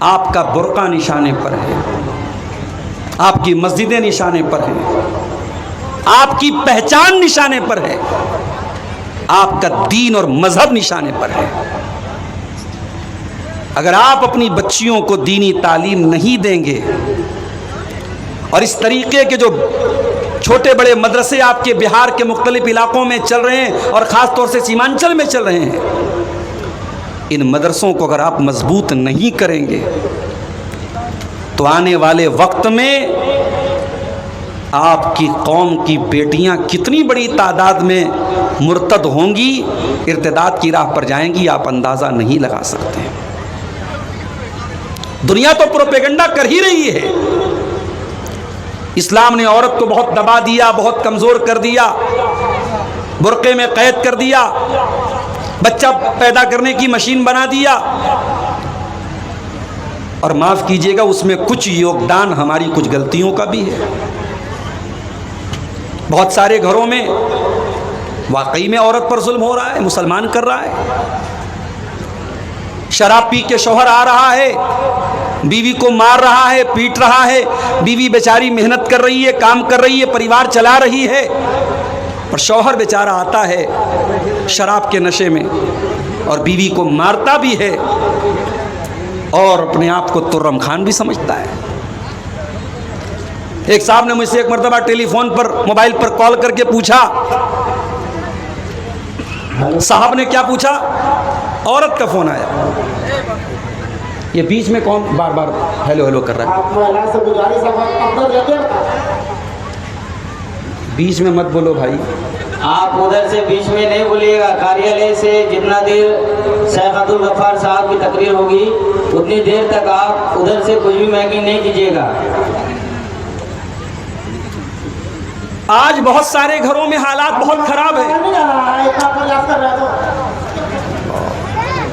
आपका बुर्का निशाने पर है, आपकी मस्जिदें निशाने पर हैं, आपकी पहचान निशाने पर है, आपका दीन और मजहब निशाने पर है। अगर आप अपनी बच्चियों को दीनी तालीम नहीं देंगे और इस तरीके के जो छोटे बड़े मदरसे आपके बिहार के मुख्तलिफ इलाकों में चल रहे हैं और ख़ास तौर से सीमांचल में चल रहे हैं, इन मदरसों को अगर आप मजबूत नहीं करेंगे तो आने वाले वक्त में आपकी कौम की बेटियां कितनी बड़ी तादाद में मुर्तद होंगी, इर्तिदाद की राह पर जाएंगी, आप अंदाज़ा नहीं लगा सकते। दुनिया तो प्रोपेगेंडा कर ही रही है। इस्लाम ने औरत को बहुत दबा दिया, बहुत कमज़ोर कर दिया, बुर्के में कैद कर दिया, बच्चा पैदा करने की मशीन बना दिया। और माफ़ कीजिएगा, उसमें कुछ योगदान हमारी कुछ गलतियों का भी है। बहुत सारे घरों में वाकई में औरत पर जुल्म हो रहा है, मुसलमान कर रहा है। शराब पी के शौहर आ रहा है, बीवी को मार रहा है, पीट रहा है, बीवी बेचारी मेहनत कर रही है, काम कर रही है, परिवार चला रही है, और शौहर बेचारा आता है शराब के नशे में और बीवी को मारता भी है और अपने आप को तुर्रम खान भी समझता है। एक साहब ने मुझसे एक मरतबा टेलीफोन पर, मोबाइल पर कॉल करके पूछा, साहब ने क्या पूछा? औरत का फोन आया। ये बीच में कौन बार बार हेलो हेलो कर रहा है? बीच में मत बोलो भाई। आप उधर से बीच में नहीं बोलिएगा। कार्यालय से जितना देर शेख अब्दुल गफ्फार साहब की तकरीर होगी उतनी देर तक आप उधर से कुछ भी मैकिंग नहीं कीजिएगा। आज बहुत सारे घरों में हालात बहुत खराब है।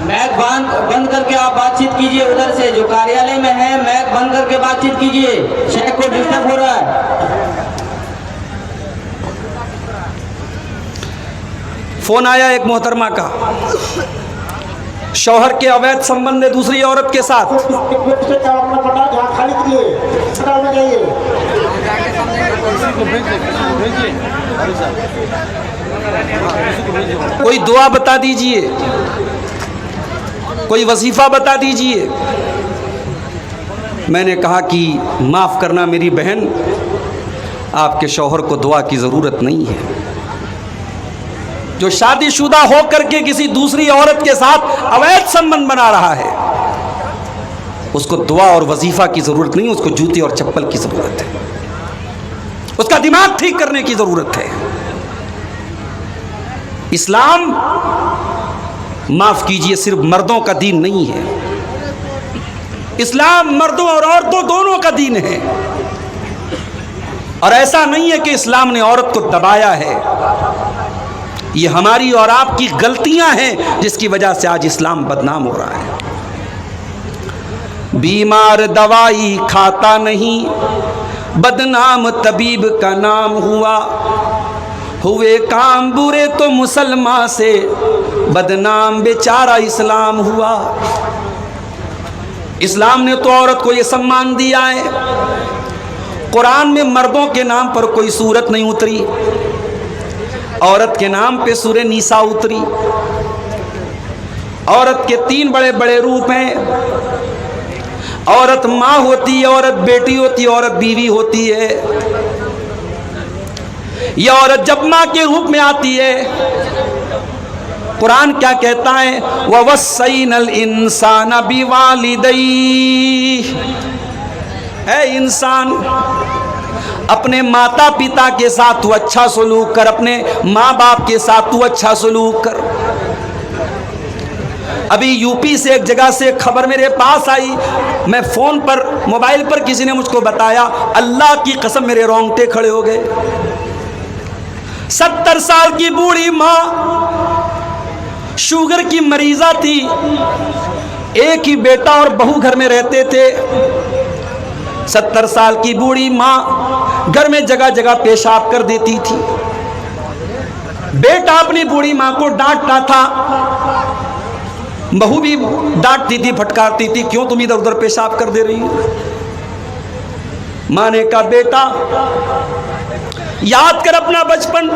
मैक बंद करके आप बातचीत कीजिए। उधर से जो कार्यालय में है मैक बंद करके बातचीत कीजिए, शेख को डिस्टर्ब हो रहा है। फोन आया एक मोहतरमा का, शौहर के अवैध संबंध है दूसरी औरत के साथ। कोई दुआ बता दीजिए, कोई वजीफा बता दीजिए। मैंने कहा कि माफ़ करना मेरी बहन, आपके शौहर को दुआ की ज़रूरत नहीं है। जो शादीशुदा हो करके किसी दूसरी औरत के साथ अवैध संबंध बना रहा है, उसको दुआ और वजीफा की ज़रूरत नहीं, उसको जूती और चप्पल की ज़रूरत है, उसका दिमाग ठीक करने की ज़रूरत है। इस्लाम, माफ़ कीजिए, सिर्फ मर्दों का दीन नहीं है। इस्लाम मर्दों और औरतों दोनों का दीन है। और ऐसा नहीं है कि इस्लाम ने औरत को दबाया है। ये हमारी और आपकी गलतियां हैं जिसकी वजह से आज इस्लाम बदनाम हो रहा है। बीमार दवाई खाता नहीं, बदनाम तबीब का नाम हुआ। हुए काम बुरे तो मुसलमान से, बदनाम बेचारा इस्लाम हुआ। इस्लाम ने तो औरत को ये सम्मान दिया है। कुरान में मर्दों के नाम पर कोई सूरत नहीं उतरी, औरत के नाम पे सूरह निसा उतरी। औरत के 3 बड़े बड़े रूप हैं। औरत माँ होती है, औरत बेटी होती है, औरत बीवी होती है। यह औरत जब माँ के रूप में आती है, कुरान क्या कहता है? ववस्सैनल इंसान बिवालिदैहि। है इंसान, अपने माता पिता के साथ तू अच्छा सलूक कर, अपने माँ बाप के साथ तू अच्छा सलूक कर। अभी यूपी से एक जगह से खबर मेरे पास आई, मैं फ़ोन पर, मोबाइल पर किसी ने मुझको बताया, अल्लाह की कसम मेरे रोंगटे खड़े हो गए। 70 साल की बूढ़ी माँ, शुगर की मरीजा थी, एक ही बेटा और बहू घर में रहते थे। 70 साल की बूढ़ी माँ घर में जगह जगह पेशाब कर देती थी। बेटा अपनी बूढ़ी माँ को डांटता था, बहू भी डांटती थी, फटकारती थी, क्यों तुम इधर उधर पेशाब कर दे रही हो। माँ ने कहा बेटा याद कर अपना बचपन,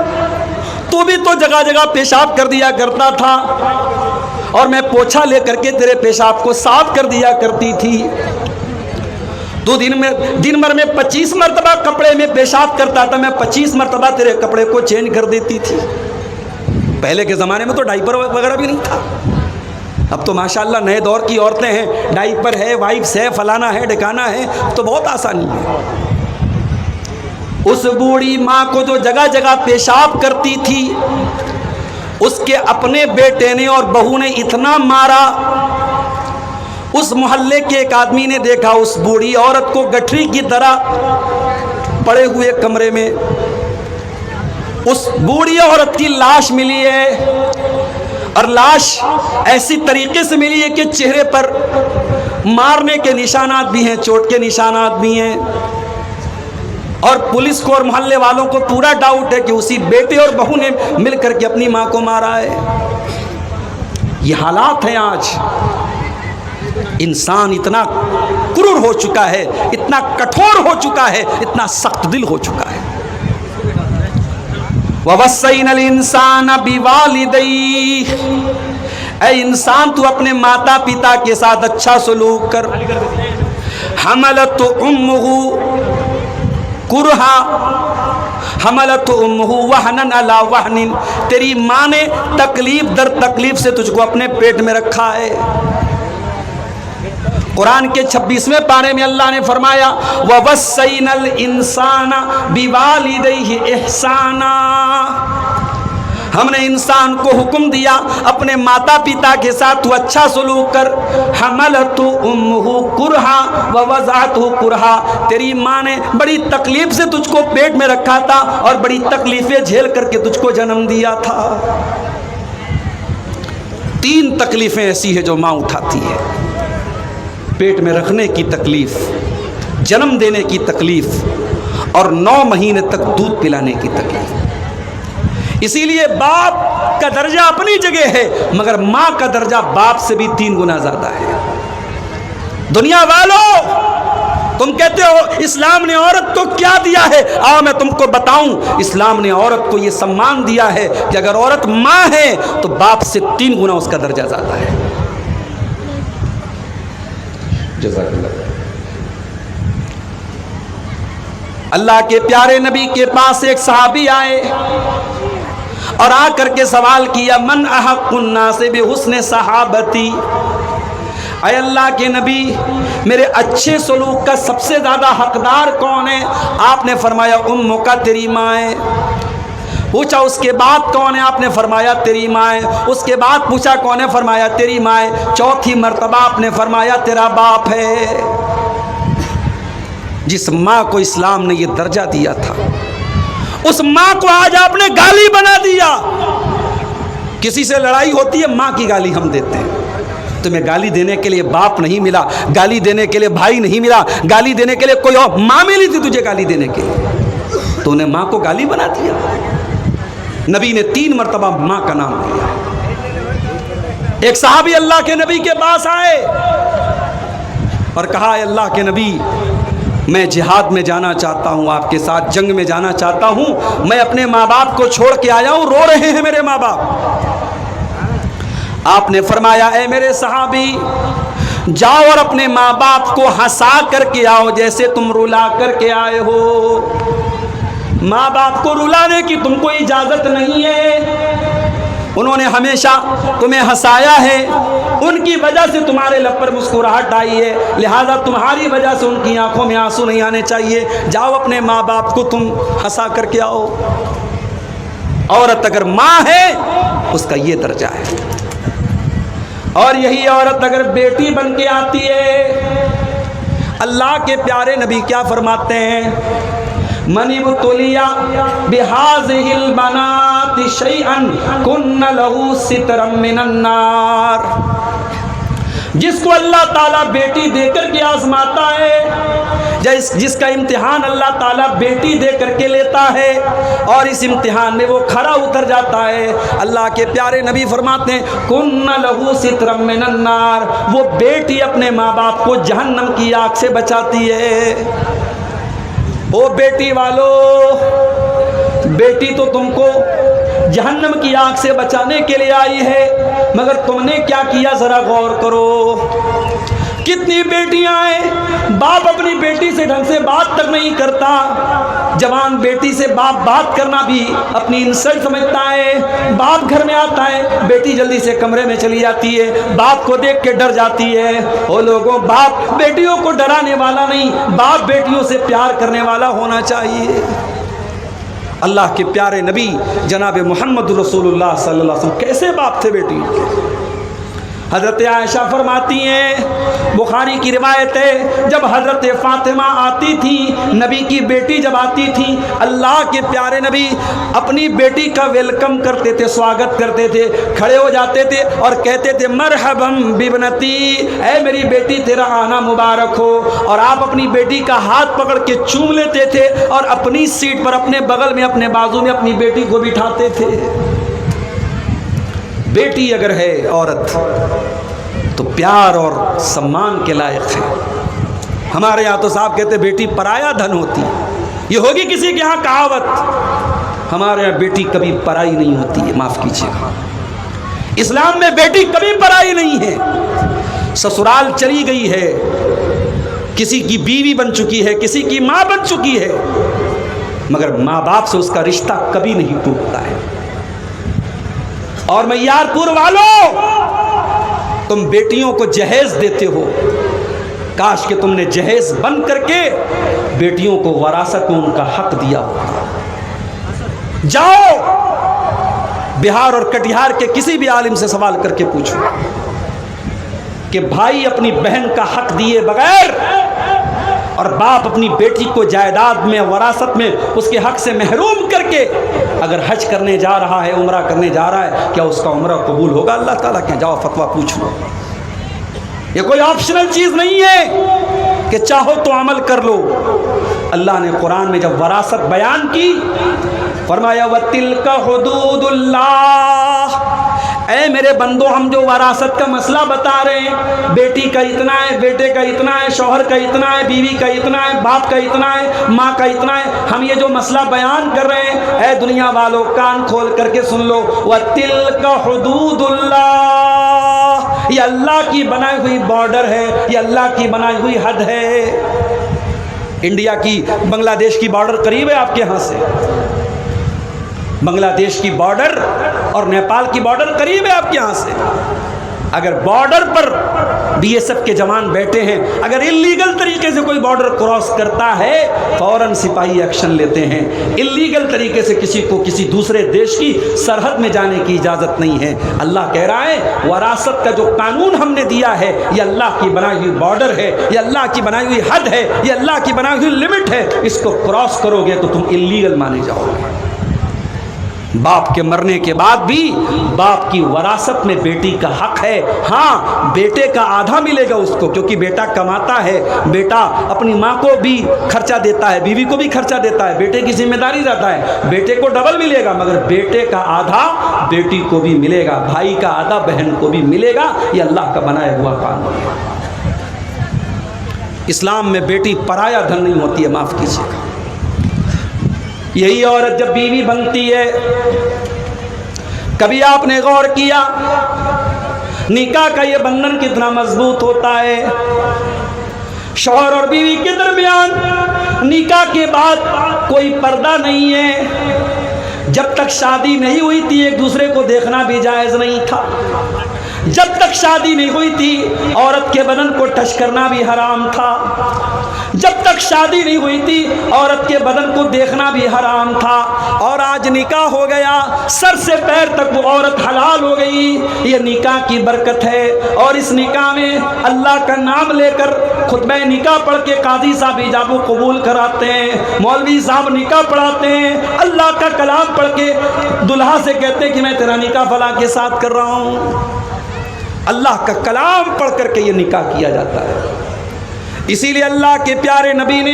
तू भी तो जगह जगह पेशाब कर दिया करता था और मैं पोछा लेकर के तेरे पेशाब को साफ कर दिया करती थी। तू दिन भर में 25 मरतबा कपड़े में पेशाब करता था, मैं 25 मरतबा तेरे कपड़े को चेंज कर देती थी। पहले के ज़माने में तो डाइपर वगैरह भी नहीं था। अब तो माशाल्लाह नए दौर की औरतें हैं, डाइपर है, वाइप्स है, फलाना है, ढकाना है, तो बहुत आसानी है। उस बूढ़ी माँ को जो जगह जगह पेशाब करती थी, उसके अपने बेटे ने और बहू ने इतना मारा, उस मोहल्ले के एक आदमी ने देखा उस बूढ़ी औरत को गठरी की तरह पड़े हुए कमरे में। उस बूढ़ी औरत की लाश मिली है और लाश ऐसी तरीके से मिली है कि चेहरे पर मारने के निशानात भी हैं, चोट के निशानात भी हैं। और पुलिस को और मोहल्ले वालों को पूरा डाउट है कि उसी बेटे और बहू ने मिलकर के अपनी मां को मारा है। ये हालात हैं आज। इंसान इतना क्रूर हो चुका है, इतना कठोर हो चुका है, इतना सख्त दिल हो चुका है। ववस्सैनल इंसान बिवालिदैहि, ऐ इंसान तू अपने माता पिता के साथ अच्छा सलूक कर। हमलतु उम्मुहु कुरहा हमलतु उम्मुहु वहनन अला वहनिन, तेरी माँ ने तकलीफ दर तकलीफ से तुझको अपने पेट में रखा है। कुरान के 26वें पारे में अल्लाह ने फरमाया ववस्सैनल इंसाना बिवालिदैहि इहसाना, हमने इंसान को हुक्म दिया अपने माता पिता के साथ तू अच्छा सलूक कर। हमलतु उम्मुहु कुरहा व वज़अतहु कुरहा, तेरी माँ ने बड़ी तकलीफ से तुझको पेट में रखा था और बड़ी तकलीफें झेल करके तुझको जन्म दिया था। 3 तकलीफें ऐसी है जो माँ उठाती है, पेट में रखने की तकलीफ, जन्म देने की तकलीफ और 9 महीने तक दूध पिलाने की तकलीफ। इसीलिए बाप का दर्जा अपनी जगह है, मगर माँ का दर्जा बाप से भी 3 गुना ज्यादा है। दुनिया वालों, तुम कहते हो इस्लाम ने औरत को क्या दिया है, आओ मैं तुमको बताऊं। इस्लाम ने औरत को यह सम्मान दिया है कि अगर औरत माँ है तो बाप से 3 गुना उसका दर्जा ज्यादा है। अल्लाह के प्यारे नबी के पास एक सहाबी आए और आकर के सवाल किया मन अहक्कुन नास बिहुस्न सहाबती, अय अल्लाह के नबी मेरे अच्छे सलूक का सबसे ज़्यादा हकदार कौन है। आपने फरमाया उम्मुका, तेरी माँ है। पूछा उसके बाद कौन है, आपने फरमाया तेरी माँ है। उसके बाद पूछा कौन है, फरमाया तेरी माँ है। चौथी मर्तबा आपने फरमाया तेरा बाप है। जिस माँ को इस्लाम ने यह दर्जा दिया था, उस माँ को आज आपने गाली बना दिया। किसी से लड़ाई होती है, माँ की गाली हम देते हैं। तुम्हें गाली देने के लिए बाप नहीं मिला, गाली देने के लिए भाई नहीं मिला, गाली देने के लिए कोई और माँ मिली थी तुझे गाली देने के लिए, तो उन्हें माँ को गाली बना दिया। नबी ने 3 मरतबा माँ का नाम लिया। एक सहाबी अल्लाह के नबी के पास आए और कहा अल्लाह के नबी मैं जिहाद में जाना चाहता हूँ, आपके साथ जंग में जाना चाहता हूँ। मैं अपने माँ बाप को छोड़ के आया हूँ, रो रहे हैं मेरे माँ बाप। आपने फरमाया ऐ मेरे सहाबी जाओ और अपने माँ बाप को हंसा करके आओ जैसे तुम रुला करके आए हो। माँ बाप को रुलाने की तुमको इजाज़त नहीं है, उन्होंने हमेशा तुम्हें हंसाया है, उनकी वजह से तुम्हारे लब पर मुस्कुराहट आई है, लिहाजा तुम्हारी वजह से उनकी आंखों में आंसू नहीं आने चाहिए। जाओ अपने माँ बाप को तुम हंसा करके आओ। औरत अगर माँ है उसका ये दर्जा है, और यही औरत अगर बेटी बन के आती है, अल्लाह के प्यारे नबी क्या फरमाते हैं मनिबतुलिया बिहाज़िहिल बनाति शैअन कुन्न लहू सितरम मिनन नार। जिसको अल्लाह ताला बेटी देकर के आजमाता है, जिसका इम्तिहान अल्लाह ताला बेटी दे करके लेता है और इस इम्तिहान में वो खरा उतर जाता है। अल्लाह के प्यारे नबी फरमाते हैं कुन्ना लहू सित्रम मिनन नार, वो बेटी अपने माँ बाप को जहन्नम की आग से बचाती है। ओ बेटी वालों, बेटी तो तुमको जहन्नम की आग से बचाने के लिए आई है, मगर तुमने क्या किया जरा गौर करो। कितनी बेटियां हैं, बाप अपनी बेटी से ढंग से बात तक नहीं करता। जवान बेटी से बाप बात करना भी अपनी इंसल्ट समझता है। बाप घर में आता है, बेटी जल्दी से कमरे में चली जाती है, बाप को देख के डर जाती है। ओ लोगों, बाप बेटियों को डराने वाला नहीं, बाप बेटियों से प्यार करने वाला होना चाहिए। अल्लाह के प्यारे नबी जनाब मोहम्मद रसूलुल्लाह सल्लल्लाहु अलैहि वसल्लम कैसे बाप थे बेटियों के। हज़रत आयशा फरमाती हैं, बुखारी की रिवायत है, जब हज़रत फ़ातिमा आती थी, नबी की बेटी जब आती थी, अल्लाह के प्यारे नबी अपनी बेटी का वेलकम करते थे, स्वागत करते थे, खड़े हो जाते थे और कहते थे मरहबम बिबनती, ऐ मेरी बेटी तेरा आना मुबारक हो। और आप अपनी बेटी का हाथ पकड़ के चूम लेते थे और अपनी सीट पर अपने बगल में अपने बाजू में अपनी बेटी को बिठाते थे। बेटी अगर है औरत तो प्यार और सम्मान के लायक है। हमारे यहाँ तो साहब कहते बेटी पराया धन होती, ये होगी किसी के यहाँ कहावत। हमारे यहाँ बेटी कभी पराई नहीं होती है, माफ़ कीजिएगा। इस्लाम में बेटी कभी पराई नहीं है। ससुराल चली गई है, किसी की बीवी बन चुकी है, किसी की माँ बन चुकी है, मगर माँ बाप से उसका रिश्ता कभी नहीं टूटता है। और मैयारपुर वालों, तुम बेटियों को जहेज देते हो, काश कि तुमने जहेज बन करके बेटियों को वरासत में उनका हक दिया होता। जाओ बिहार और कटिहार के किसी भी आलिम से सवाल करके पूछो कि भाई अपनी बहन का हक दिए बगैर और बाप अपनी बेटी को जायदाद में वरासत में उसके हक से महरूम करके अगर हज करने जा रहा है, उम्रा करने जा रहा है, क्या उसका उम्रा कबूल होगा अल्लाह ताला के? जाओ फतवा पूछ लो। ये कोई ऑप्शनल चीज़ नहीं है कि चाहो तो अमल कर लो। अल्लाह ने कुरान में जब वरासत बयान की, फरमाया वतिल्का हुदूदुल्लाह, ऐ मेरे बंदो, हम जो वरासत का मसला बता रहे हैं, बेटी का इतना है, बेटे का इतना है, शौहर का इतना है, बीवी का इतना है, बाप का इतना है, माँ का इतना है, हम ये जो मसला बयान कर रहे हैं, ऐ दुनिया वालों कान खोल करके सुन लो। वतिल्का हुदूदुल्लाह, ये अल्लाह की बनाई हुई बॉर्डर है, ये अल्लाह की बनाई हुई हद है। इंडिया की बांग्लादेश की बॉर्डर करीब है आपके यहाँ से, बांग्लादेश की बॉर्डर और नेपाल की बॉर्डर करीब है आपके यहाँ से। अगर बॉर्डर पर बीएसएफ के जवान बैठे हैं, अगर इल्लीगल तरीके से कोई बॉर्डर क्रॉस करता है, फौरन सिपाही एक्शन लेते हैं। इल्लीगल तरीके से किसी को किसी दूसरे देश की सरहद में जाने की इजाज़त नहीं है। अल्लाह कह रहा है वरासत का जो कानून हमने दिया है, ये अल्लाह की बनाई हुई बॉर्डर है, ये अल्लाह की बनाई हुई हद है, ये अल्लाह की बनाई हुई लिमिट है। इसको क्रॉस करोगे तो तुम इल्लीगल माने जाओगे। बाप के मरने के बाद भी बाप की वरासत में बेटी का हक है। हाँ, बेटे का आधा मिलेगा उसको, क्योंकि बेटा कमाता है, बेटा अपनी माँ को भी खर्चा देता है, बीवी को भी खर्चा देता है, बेटे की जिम्मेदारी रहता है, बेटे को डबल मिलेगा, मगर बेटे का आधा बेटी को भी मिलेगा, भाई का आधा बहन को भी मिलेगा। ये अल्लाह का बनाया हुआ कानून है। इस्लाम में बेटी पराया धन नहीं होती है, माफ़ कीजिएगा। यही औरत जब बीवी बनती है, कभी आपने गौर किया निकाह का ये बंधन कितना मजबूत होता है? शौहर और बीवी के दरमियान निकाह के बाद कोई पर्दा नहीं है। जब तक शादी नहीं हुई थी एक दूसरे को देखना भी जायज़ नहीं था। जब तक शादी नहीं हुई थी औरत के बदन को टच करना भी हराम था। जब तक शादी नहीं हुई थी औरत के बदन को देखना भी हराम था। और आज निकाह हो गया, सर से पैर तक वो औरत हलाल हो गई। ये निकाह की बरकत है। और इस निकाह में अल्लाह का नाम लेकर खुतबा निकाह पढ़ के काजी साहब इजाबो कबूल कराते हैं, मौलवी साहब निकाह पढ़ाते हैं, अल्लाह का कलाम पढ़ के दुल्हा से कहते हैं कि मैं तेरा निकाह फला के साथ कर रहा हूँ। अल्लाह का कलाम पढ़ करके ये निकाह किया जाता है। इसीलिए अल्लाह के प्यारे नबी ने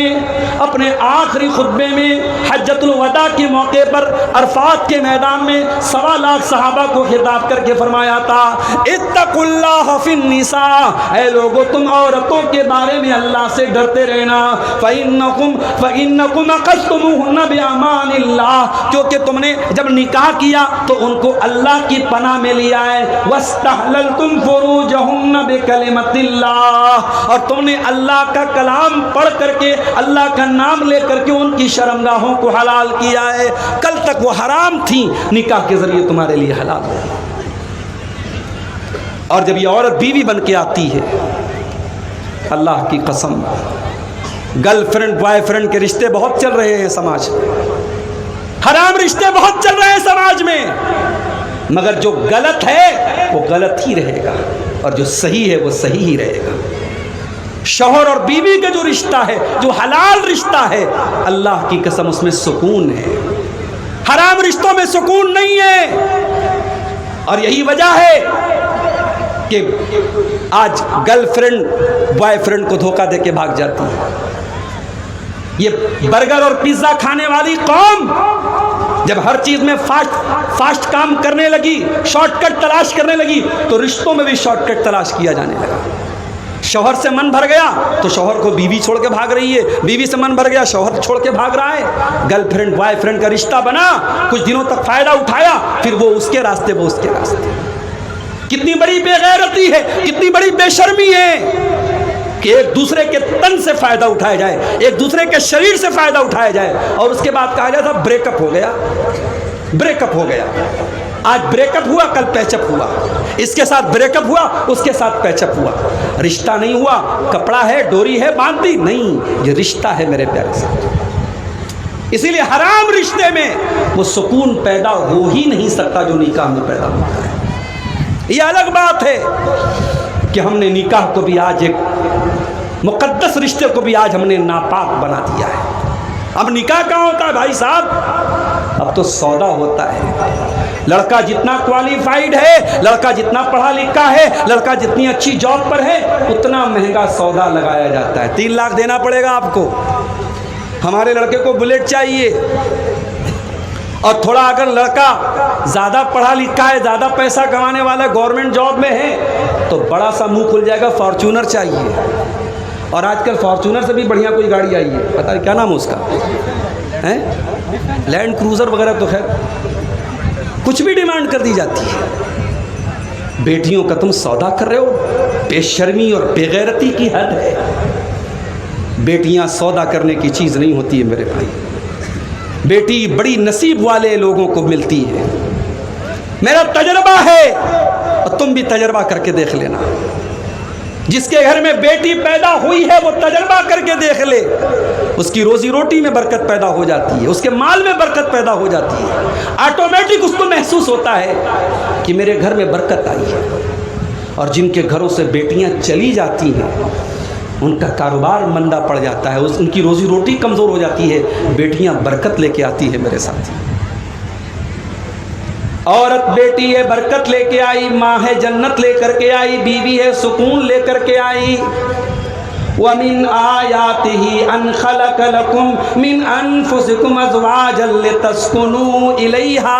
अपने आखिरी खुतबे में हज्जतुल वदा के मौके पर अरफात के मैदान में 1.25 लाख सहाबा को खिताब करके फरमाया था, इत्तकुल्लाह फिन निसा, ऐ लोगों तुम औरतों के बारे में अल्लाह से डरते रहना, फ़इन्नकुम अक़ज़्तुमूहुन्ना बिअमानिल्लाह, क्योंकि तुमने जब निकाह किया तो उनको अल्लाह की पनाह में लिया है, वस्तहललतुम फुरूजहुन्ना बिकलिमतिल्लाह, और तुमने अल्लाह का कलाम पढ़ करके अल्लाह का नाम ले करके उनकी शर्मगाहों को हलाल किया है। कल तक वो हराम थी, निकाह के जरिए तुम्हारे लिए हलाल हो। और जब ये औरत बीवी बन के आती है, अल्लाह की कसम, गर्लफ्रेंड बॉयफ्रेंड के रिश्ते बहुत चल रहे हैं समाज में, हराम रिश्ते बहुत चल रहे हैं समाज में, मगर जो गलत है वो गलत ही रहेगा और जो सही है वो सही ही रहेगा। शौहर और बीवी का जो रिश्ता है, जो हलाल रिश्ता है, अल्लाह की कसम उसमें सुकून है, हराम रिश्तों में सुकून नहीं है। और यही वजह है कि आज गर्लफ्रेंड बॉयफ्रेंड को धोखा देके भाग जाती है। ये बर्गर और पिज्जा खाने वाली कौम जब हर चीज में फास्ट काम करने लगी, शॉर्टकट तलाश करने लगी, तो रिश्तों में भी शॉर्टकट तलाश किया जाने लगा। शौहर से मन भर गया तो शौहर को बीवी छोड़ के भाग रही है, बीवी से मन भर गया शौहर छोड़ के भाग रहा है। गर्लफ्रेंड बॉयफ्रेंड का रिश्ता बना, कुछ दिनों तक फायदा उठाया, फिर वो उसके रास्ते वो उसके रास्ते। कितनी बड़ी बेगैरती है, कितनी बड़ी बेशर्मी है कि एक दूसरे के तन से फायदा उठाया जाए, एक दूसरे के शरीर से फायदा उठाया जाए, और उसके बाद कहा जाता ब्रेकअप हो गया, ब्रेकअप हो गया। आज ब्रेकअप हुआ, कल पैचअप हुआ, इसके साथ ब्रेकअप हुआ, उसके साथ पैचअप हुआ। रिश्ता नहीं हुआ, कपड़ा है, डोरी है, बांध दी, नहीं, ये रिश्ता है मेरे प्यारे से। इसीलिए हराम रिश्ते में वो सुकून पैदा हो ही नहीं सकता जो निकाह में पैदा होता है। ये अलग बात है कि हमने निकाह को भी आज एक मुकद्दस रिश्ते को भी आज हमने नापाक बना दिया है। अब निकाह कहाँ होता है भाई साहब? अब तो सौदा होता है। लड़का जितना क्वालिफाइड है, लड़का जितना पढ़ा लिखा है, लड़का जितनी अच्छी जॉब पर है, उतना महंगा सौदा लगाया जाता है। 3 लाख देना पड़ेगा आपको। हमारे लड़के को बुलेट चाहिए, और थोड़ा अगर लड़का ज़्यादा पढ़ा लिखा है, ज़्यादा पैसा कमाने वाला, गवर्नमेंट जॉब में है, तो बड़ा सा मुंह खुल जाएगा, फॉर्च्यूनर चाहिए। और आजकल फॉर्च्यूनर से भी बढ़िया कोई गाड़ी आई है, पता नहीं क्या नाम है उसका, है लैंड क्रूज़र वगैरह, तो खैर कुछ भी डिमांड कर दी जाती है। बेटियों का तुम सौदा कर रहे हो, बेशर्मी और बेगैरती की हद है। बेटियां सौदा करने की चीज़ नहीं होती है मेरे भाई। बेटी बड़ी नसीब वाले लोगों को मिलती है। मेरा तजर्बा है, और तुम भी तजर्बा करके देख लेना। जिसके घर में बेटी पैदा हुई है वो तजर्बा करके देख ले, उसकी रोजी रोटी में बरकत पैदा हो जाती है, उसके माल में बरकत पैदा हो जाती है। ऑटोमेटिक उसको महसूस होता है कि मेरे घर में बरकत आई है। और जिनके घरों से बेटियां चली जाती हैं, उनका कारोबार मंदा पड़ जाता है, उनकी रोजी रोटी कमज़ोर हो जाती है। बेटियां बरकत लेके आती है मेरे साथ। औरत बेटी है, बरकत लेके आई, माँ है, जन्नत लेकर के आई, बीवी है, सुकून लेकर के आई। वमिन आयातिही अन खलक लकुम मिन अनफुसिकुम अज़वाजन लितस्कुनू इलैहा।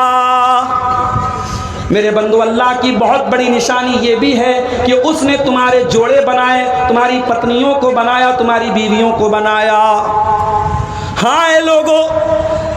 मेरे बंधु, अल्लाह की बहुत बड़ी निशानी ये भी है कि उसने तुम्हारे जोड़े बनाए, तुम्हारी पत्नियों को बनाया, तुम्हारी बीवियों को बनाया। हाँ ये लोगों,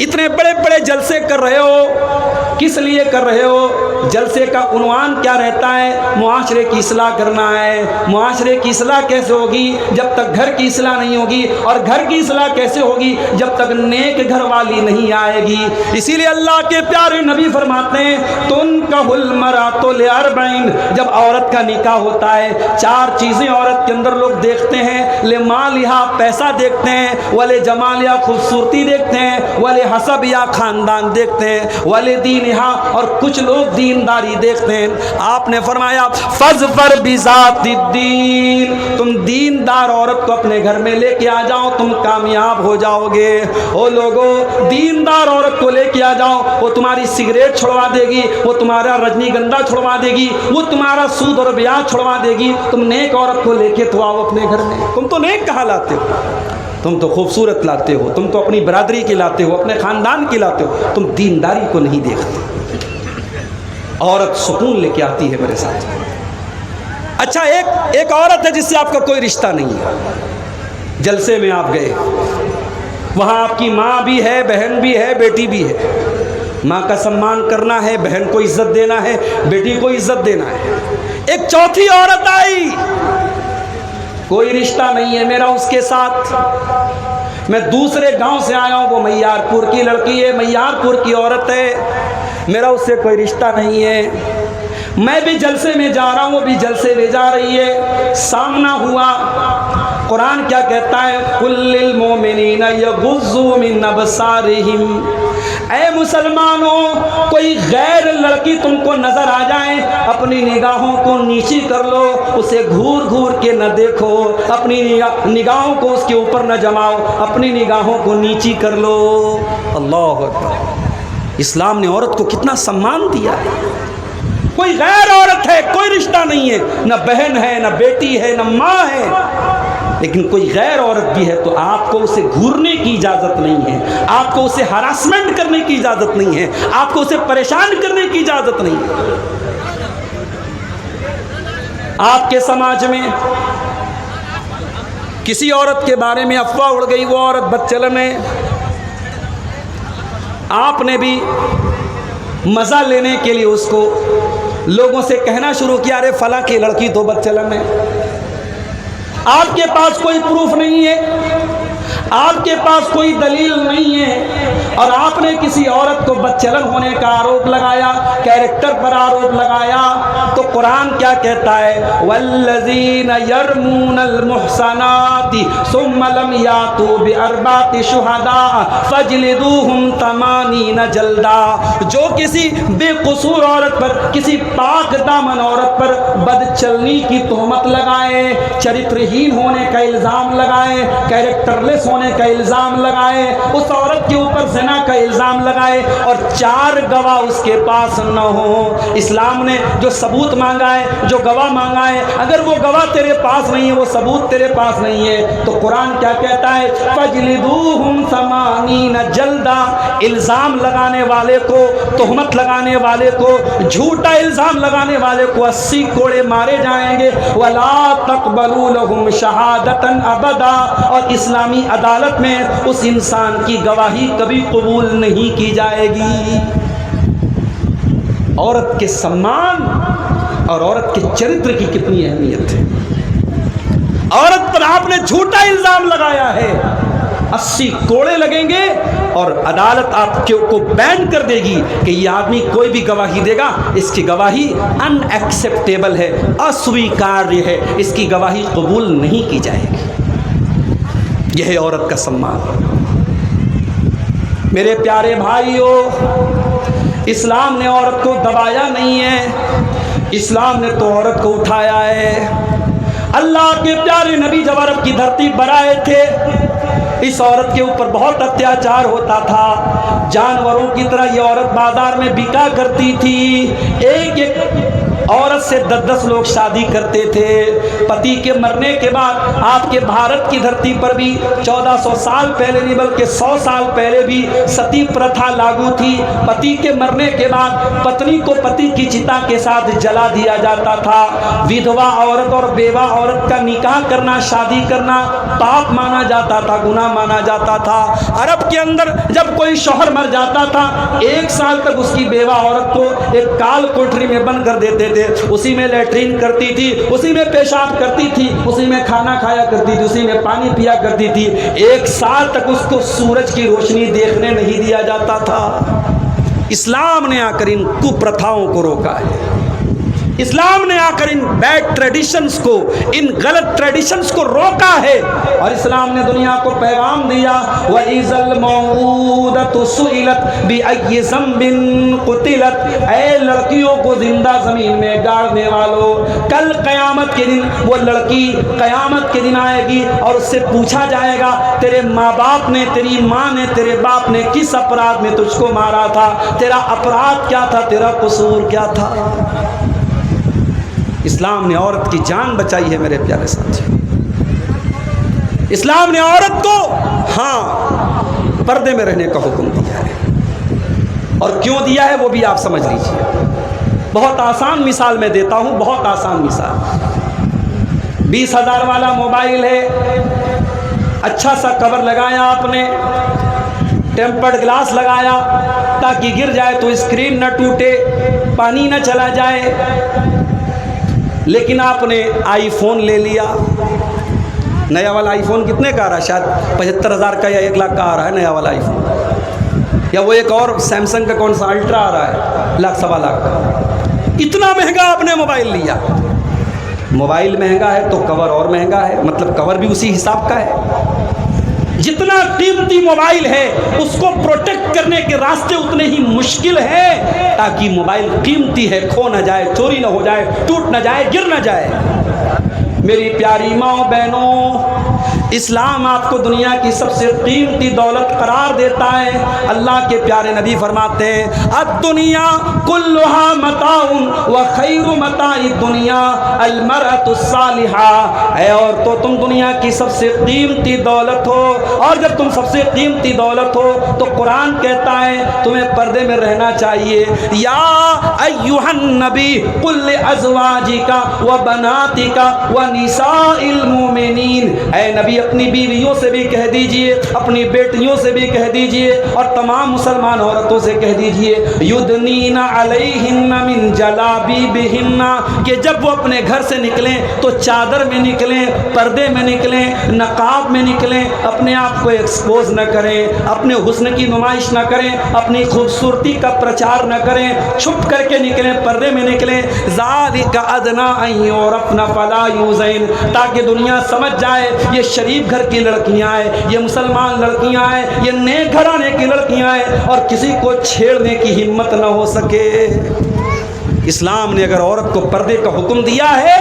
इतने बड़े बड़े जलसे कर रहे हो, किस लिए कर रहे हो? जलसे का उन्वान क्या रहता है? मुआशरे की इस्लाह करना है। मुआशरे की इस्लाह कैसे होगी? जब तक घर की इस्लाह नहीं होगी। और घर की इस्लाह कैसे होगी? जब तक नेक घर वाली नहीं आएगी। इसीलिए अल्लाह के प्यारे नबी फरमाते हैं, तुनकाहुल मरातु लिअरबईन, जब औरत का निकाह होता है 4 चीज़ें औरत के अंदर लोग देखते हैं। ले मालिहा, पैसा देखते हैं, वले जमालिया, खूबसूरती देखते हैं, वले हसब या ख़ानदान देखते हैं, वले दीन दीनिहा, और कुछ लोग दीनदारी देखते हैं। आपने फरमाया फज़फर बिज़ातिद्दीन, तुम दीनदार औरत को अपने घर में लेके आ जाओ, तुम कामयाब हो जाओगे। ओ लोगों, दीनदार औरत को लेके आ जाओ, वो तुम्हारी सिगरेट छुड़वा देगी, वो तुम्हारा रजनीगंधा छुड़वा देगी, वो तुम्हारा सूद और ब्याज छुड़वा देगी। तुम नेक औरत को लेके तो आओ अपने घर में। तुम तो नेक कहाँ लाते हो, तुम तो खूबसूरत लाते हो, तुम तो अपनी बरादरी की लाते हो, अपने ख़ानदान की लाते हो, तुम दीनदारी को नहीं देखते। औरत सुकून लेके आती है मेरे साथ। अच्छा, एक औरत है जिससे आपका कोई रिश्ता नहीं है, जलसे में आप गए, वहाँ आपकी माँ भी है, बहन भी है, बेटी भी है। माँ का सम्मान करना है, बहन को इज्जत देना है, बेटी को इज्जत देना है। एक चौथी औरत आई, कोई रिश्ता नहीं है मेरा उसके साथ, मैं दूसरे गांव से आया हूँ, वो मैयारपुर की लड़की है, मैयारपुर की औरत है, मेरा उससे कोई रिश्ता नहीं है। मैं भी जलसे में जा रहा हूँ, वो भी जलसे में जा रही है, सामना हुआ। कुरान क्या कहता है, कुल्लिल मोमिनीना यगुज़्ज़ू मिन अबसारिहिम, ऐ मुसलमानों, कोई गैर लड़की तुमको नजर आ जाए, अपनी निगाहों को नीची कर लो, उसे घूर घूर के न देखो, अपनी निगाहों को उसके ऊपर न जमाओ, अपनी निगाहों को नीची कर लो। अल्लाह अकबर। इस्लाम ने औरत को कितना सम्मान दिया है। कोई गैर औरत है, कोई रिश्ता नहीं है, न बहन है, न बेटी है, न माँ है, लेकिन कोई गैर औरत भी है तो आपको उसे घूरने की इजाज़त नहीं है, आपको उसे हरासमेंट करने की इजाज़त नहीं है, आपको उसे परेशान करने की इजाज़त नहीं है। आपके समाज में किसी औरत के बारे में अफवाह उड़ गई, वो औरत बदचलन है, आपने भी मज़ा लेने के लिए उसको लोगों से कहना शुरू किया, अरे फला की लड़की तो बदचलन है। आपके पास कोई प्रूफ नहीं है, आपके पास कोई दलील नहीं है, और आपने किसी औरत को बदचलन होने का आरोप लगाया, कैरेक्टर पर आरोप लगाया, तो कुरान क्या कहता है, वल्लज़ीना यरमूनल मुहसनाति सुम्मा लम यातू बिअरबाति शुहदा फजलिदूहुम तमानीना जल्दा। जो किसी बेकसूर औरत पर, किसी पाक दामन औरत पर बदचलनी की तोहमत लगाए, चरित्रहीन होने का इल्ज़ाम लगाए, कैरेक्टरलेस होने का इल्ज़ाम लगाए, उस औरत के ऊपर ज़िना का इल्ज़ाम लगाए, और 4 गवाह उसके पास न हो। इस्लाम ने जो सबूत मांगा है, जो गवाह मांगा है, अगर वो गवाह तेरे पास नहीं है, वो सबूत तेरे पास नहीं है, तो कुरान क्या कहता है, फजलिदूहुम समानीना जल्दा। इल्ज़ाम लगाने वाले को, तोहमत लगाने वाले को, झूठा इल्ज़ाम लगाने वाले को 80 कोड़े मारे जाएंगे। वला तक़बलू लहुम शहादतन अबदा, और इस्लामी अदालत में उस इंसान की गवाही कभी कबूल नहीं की जाएगी। औरत के सम्मान और औरत के चरित्र की कितनी अहमियत है। औरत पर आपने झूठा इल्जाम लगाया है, 80 कोड़े लगेंगे, और अदालत आपको बैन कर देगी कि ये आदमी कोई भी गवाही देगा, इसकी गवाही अनएक्सेप्टेबल है, अस्वीकार्य है, इसकी गवाही कबूल नहीं की जाएगी। यह है औरत का सम्मान। मेरे प्यारे भाइयों, इस्लाम ने औरत को दबाया नहीं है, इस्लाम ने तो औरत को उठाया है। अल्लाह के प्यारे नबी जब अरब की धरती पर आए थे, इस औरत के ऊपर बहुत अत्याचार होता था, जानवरों की तरह ये औरत बाजार में बिका करती थी। एक एक औरत से 10-10 लोग शादी करते थे। पति के मरने के बाद आपके भारत की धरती पर भी 1400 साल पहले नहीं बल्कि 100 साल पहले भी सती प्रथा लागू थी। पति के मरने के बाद पत्नी को पति की चिता के साथ जला दिया जाता था। विधवा औरत और बेवा औरत का निकाह करना, शादी करना पाप माना जाता था, गुनाह माना जाता था। अरब के अंदर जब कोई शौहर मर जाता था, 1 साल तक उसकी बेवा औरत को एक काल कोठरी में बंद कर देते थे। उसी में लैट्रीन करती थी, उसी में पेशाब करती थी, उसी में खाना खाया करती थी, उसी में पानी पिया करती थी। 1 साल तक उसको सूरज की रोशनी देखने नहीं दिया जाता था। इस्लाम ने आकर इन कुप्रथाओं को रोका है। इस्लाम ने आकर इन बैड ट्रेडिशंस को, इन गलत ट्रेडिशंस को रोका है और इस्लाम ने दुनिया को पैगाम दिया, वइज़ल मौऊदतु सुइलत बिअय्यि ज़म्बिन क़ुतिलत, ऐ लड़कियों को जिंदा ज़मीन में गाड़ने वालों, कल क़यामत के दिन वो लड़की क़यामत के दिन आएगी और उससे पूछा जाएगा तेरे माँ बाप ने, तेरी माँ ने, तेरे बाप ने किस अपराध में तुझको मारा था, तेरा अपराध क्या था, तेरा कसूर क्या था। इस्लाम ने औरत की जान बचाई है मेरे प्यारे साथी। इस्लाम ने औरत को हाँ पर्दे में रहने का हुक्म दिया है और क्यों दिया है वो भी आप समझ लीजिए। बहुत आसान मिसाल मैं देता हूँ, बहुत आसान मिसाल। 20,000 वाला मोबाइल है, अच्छा सा कवर लगाया आपने, टेम्पर्ड ग्लास लगाया ताकि गिर जाए तो स्क्रीन न टूटे, पानी न चला जाए, लेकिन आपने आईफोन ले लिया। नया वाला आईफोन कितने का आ रहा है? शायद 75,000 का या 1 लाख का आ रहा है नया वाला आईफोन, या वो एक और सैमसंग का कौन सा अल्ट्रा आ रहा है, लाख सवा लाख का। इतना महंगा आपने मोबाइल लिया। मोबाइल महंगा है तो कवर और महंगा है, मतलब कवर भी उसी हिसाब का है। जितना कीमती मोबाइल है उसको प्रोटेक्ट करने के रास्ते उतने ही मुश्किल है, ताकि मोबाइल कीमती है, खो न जाए, चोरी न हो जाए, टूट न जाए, गिर न जाए। मेरी प्यारी माँ बहनों, इस्लाम आपको दुनिया की सबसे कीमती दौलत करार देता है। अल्लाह के प्यारे नबी फरमाते हैं अद्दुनिया कुल्लुहा मताउन व खैरु मताई दुनिया अल मरअतु सालिहा। है और तो तुम दुनिया की सबसे कीमती दौलत हो, और जब तुम सबसे कीमती दौलत हो तो कुरान कहता है तुम्हें पर्दे में रहना चाहिए। या अय्युहन नबी कुल अज़वाजिका व बनातिका व निसाइल मुमिनीन, ऐ नबी अपनी बीवियों से भी कह दीजिए, अपनी बेटियों से भी कह दीजिए और तमाम मुसलमान औरतों से कह दीजिए युदनीना अलैहिन्ना मिन जलाबीबिहिन्ना, कि जब वो अपने घर से निकलें तो चादर में निकलें, पर्दे में निकलें, नकाब में निकलें, अपने आप को एक्सपोज न करें, अपने हुस्न की नुमाइश न करें, अपनी खूबसूरती का प्रचार न करें, छुप करके निकलें, पर्दे में निकलें। ज़ालिका अदना अन युरफ़ना फला यूज़ैन, ताकि दुनिया समझ जाए ये शरीफ घर की लड़कियां हैं, ये मुसलमान लड़कियां हैं, ये नेक घराने की लड़कियां हैं और किसी को छेड़ने की हिम्मत न हो सके। इस्लाम ने अगर औरत को पर्दे का हुक्म दिया है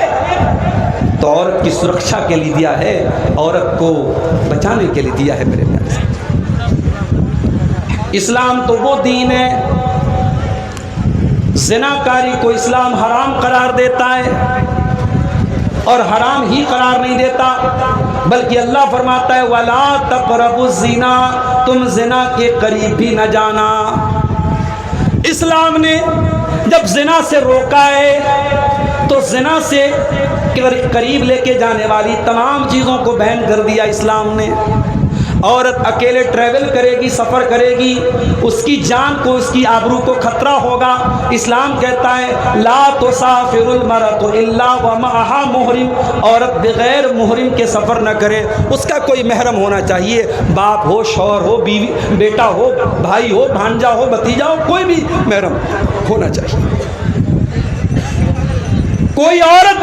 तो औरत की सुरक्षा के लिए दिया है, औरत को बचाने के लिए दिया है मेरे प्यारे साथी। इस्लाम तो वो दीन है, ज़िनाकारी को इस्लाम हराम करार देता है और हराम ही करार नहीं देता, बल्कि अल्लाह फरमाता है वला तक़रबुज़्ज़िना, तुम ज़िना के करीब भी न जाना। इस्लाम ने जब ज़िना से रोका है तो ज़िना से करीब लेके जाने वाली तमाम चीज़ों को बैन कर दिया इस्लाम ने। औरत अकेले ट्रैवल करेगी, सफ़र करेगी, उसकी जान को, उसकी आबरू को खतरा होगा। इस्लाम कहता है ला तुसाफिरुल मरअतु इल्ला व मअहा मुहरिम, औरत बगैर मुहरिम के सफ़र न करे, उसका कोई महरम होना चाहिए, बाप हो, शौहर हो, बीवी, बेटा हो, भाई हो, भांजा हो, भतीजा हो, कोई भी महरम होना चाहिए। कोई औरत